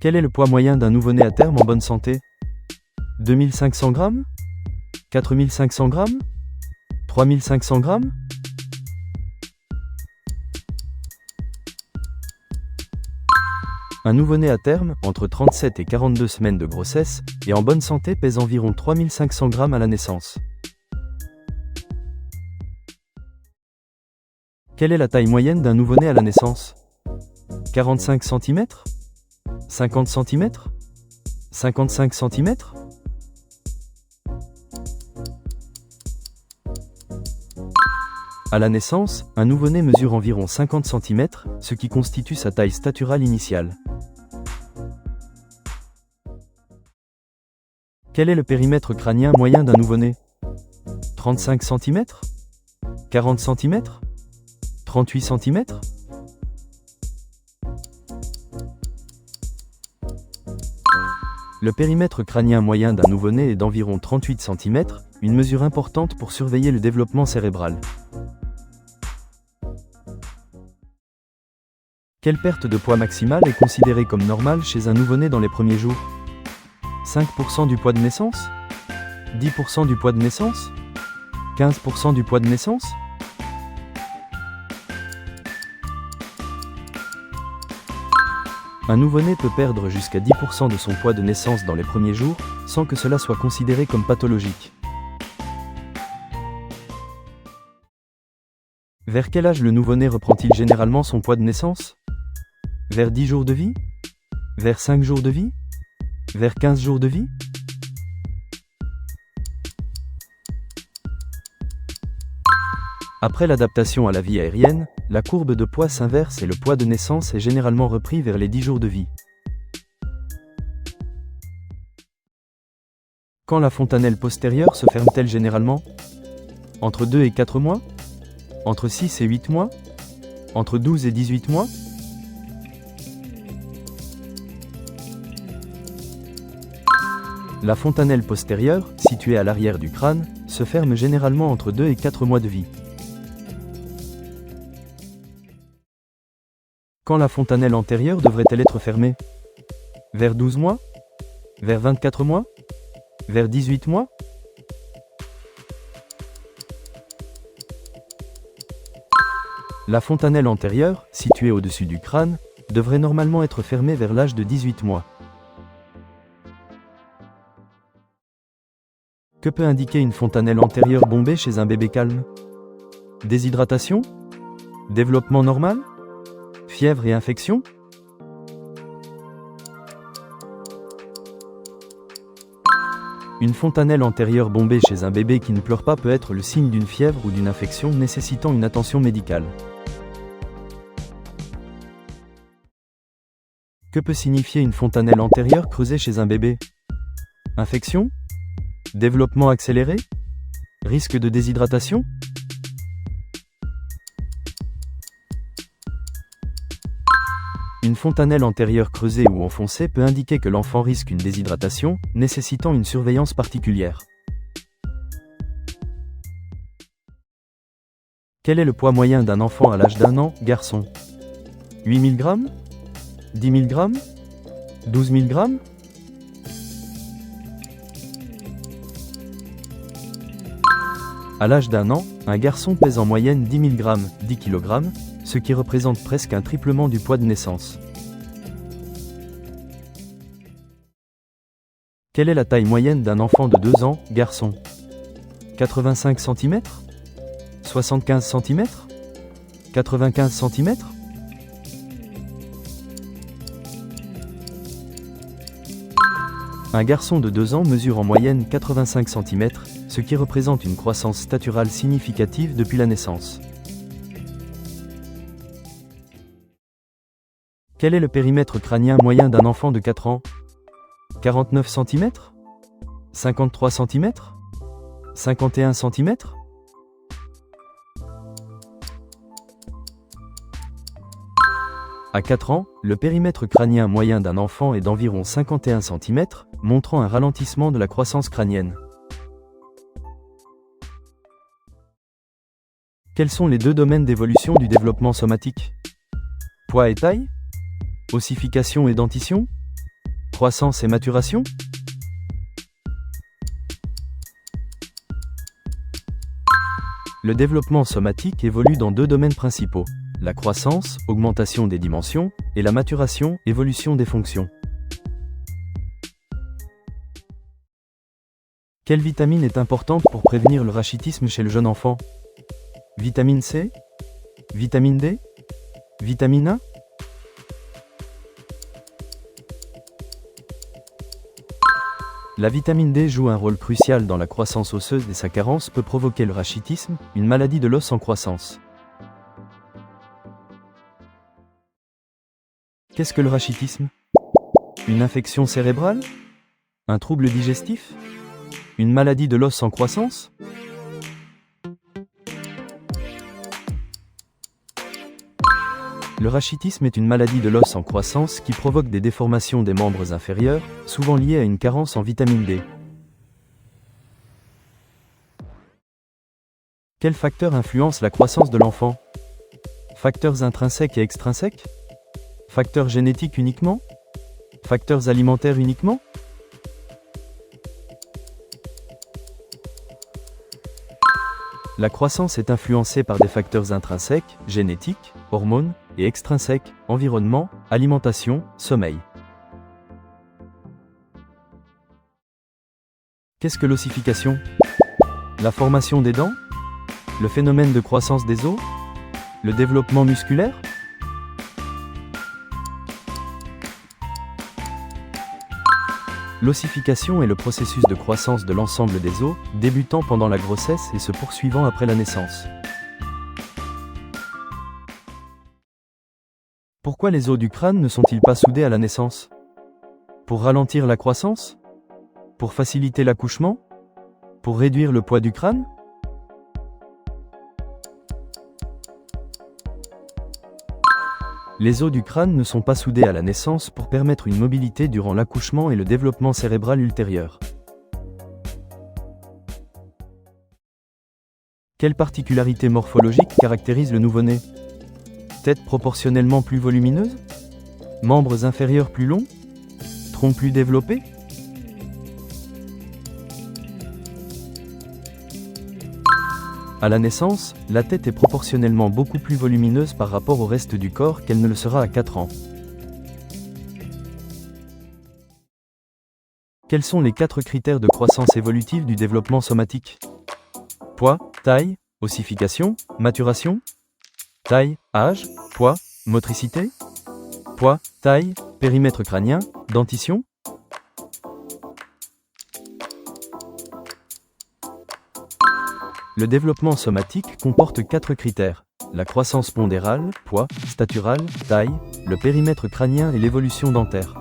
Quel est le poids moyen d'un nouveau-né à terme en bonne santé? 2500 grammes? 4500 grammes? 3500 grammes? Un nouveau-né à terme, entre 37 et 42 semaines de grossesse, et en bonne santé pèse environ 3500 grammes à la naissance. Quelle est la taille moyenne d'un nouveau-né à la naissance? 45 cm? 50 cm? 55 cm? À la naissance, un nouveau-né mesure environ 50 cm, ce qui constitue sa taille staturale initiale. Quel est le périmètre crânien moyen d'un nouveau-né? 35 cm? 40 cm? 38 cm? Le périmètre crânien moyen d'un nouveau-né est d'environ 38 cm, une mesure importante pour surveiller le développement cérébral. Quelle perte de poids maximale est considérée comme normale chez un nouveau-né dans les premiers jours? 5% du poids de naissance? 10% du poids de naissance? 15% du poids de naissance? Un nouveau-né peut perdre jusqu'à 10% de son poids de naissance dans les premiers jours, sans que cela soit considéré comme pathologique. Vers quel âge le nouveau-né reprend-il généralement son poids de naissance? Vers 10 jours de vie? Vers 5 jours de vie? Vers 15 jours de vie? Après l'adaptation à la vie aérienne, la courbe de poids s'inverse et le poids de naissance est généralement repris vers les 10 jours de vie. Quand la fontanelle postérieure se ferme-t-elle généralement? Entre 2 et 4 mois? Entre 6 et 8 mois? Entre 12 et 18 mois? La fontanelle postérieure, située à l'arrière du crâne, se ferme généralement entre 2 et 4 mois de vie. Quand la fontanelle antérieure devrait-elle être fermée? Vers 12 mois? Vers 24 mois? Vers 18 mois? La fontanelle antérieure, située au-dessus du crâne, devrait normalement être fermée vers l'âge de 18 mois. Que peut indiquer une fontanelle antérieure bombée chez un bébé calme? Déshydratation? Développement normal? Fièvre et infection? Une fontanelle antérieure bombée chez un bébé qui ne pleure pas peut être le signe d'une fièvre ou d'une infection nécessitant une attention médicale. Que peut signifier une fontanelle antérieure creusée chez un bébé? Infection? Développement accéléré? Risque de déshydratation? Une fontanelle antérieure creusée ou enfoncée peut indiquer que l'enfant risque une déshydratation, nécessitant une surveillance particulière. Quel est le poids moyen d'un enfant à l'âge d'1 an, garçon? 8 000 g? 10 000 g? 12 000 g? À l'âge d'1 an, un garçon pèse en moyenne 10 000 g, 10 kg, ce qui représente presque un triplement du poids de naissance. Quelle est la taille moyenne d'un enfant de 2 ans, garçon? 85 cm? 75 cm? 95 cm? Un garçon de 2 ans mesure en moyenne 85 cm, ce qui représente une croissance staturale significative depuis la naissance. Quel est le périmètre crânien moyen d'un enfant de 4 ans? 49 cm? 53 cm? 51 cm? À 4 ans, le périmètre crânien moyen d'un enfant est d'environ 51 cm, montrant un ralentissement de la croissance crânienne. Quels sont les deux domaines d'évolution du développement somatique? Poids et taille? Ossification et dentition? Croissance et maturation? Le développement somatique évolue dans deux domaines principaux. La croissance, augmentation des dimensions, et la maturation, évolution des fonctions. Quelle vitamine est importante pour prévenir le rachitisme chez le jeune enfant? Vitamine C? Vitamine D? Vitamine A? La vitamine D joue un rôle crucial dans la croissance osseuse et sa carence peut provoquer le rachitisme, une maladie de l'os en croissance. Qu'est-ce que le rachitisme? Une infection cérébrale? Un trouble digestif? Une maladie de l'os en croissance? Le rachitisme est une maladie de l'os en croissance qui provoque des déformations des membres inférieurs, souvent liées à une carence en vitamine D. Quels facteurs influencent la croissance de l'enfant? Facteurs intrinsèques et extrinsèques? Facteurs génétiques uniquement? Facteurs alimentaires uniquement? La croissance est influencée par des facteurs intrinsèques, génétiques, hormones, et extrinsèques, environnement, alimentation, sommeil. Qu'est-ce que l'ossification? La formation des dents? Le phénomène de croissance des os? Le développement musculaire? L'ossification est le processus de croissance de l'ensemble des os, débutant pendant la grossesse et se poursuivant après la naissance. Pourquoi les os du crâne ne sont-ils pas soudés à la naissance? Pour ralentir la croissance? Pour faciliter l'accouchement? Pour réduire le poids du crâne? Les os du crâne ne sont pas soudés à la naissance pour permettre une mobilité durant l'accouchement et le développement cérébral ultérieur. Quelle particularité morphologique caractérise le nouveau-né? Tête proportionnellement plus volumineuse? Membres inférieurs plus longs? Tronc plus développé? À la naissance, la tête est proportionnellement beaucoup plus volumineuse par rapport au reste du corps qu'elle ne le sera à 4 ans. Quels sont les 4 critères de croissance évolutive du développement somatique? Poids, taille, ossification, maturation? Taille, âge, poids, motricité? Poids, taille, périmètre crânien, dentition? Le développement somatique comporte 4 critères: la croissance pondérale, poids, staturale, taille, le périmètre crânien et l'évolution dentaire.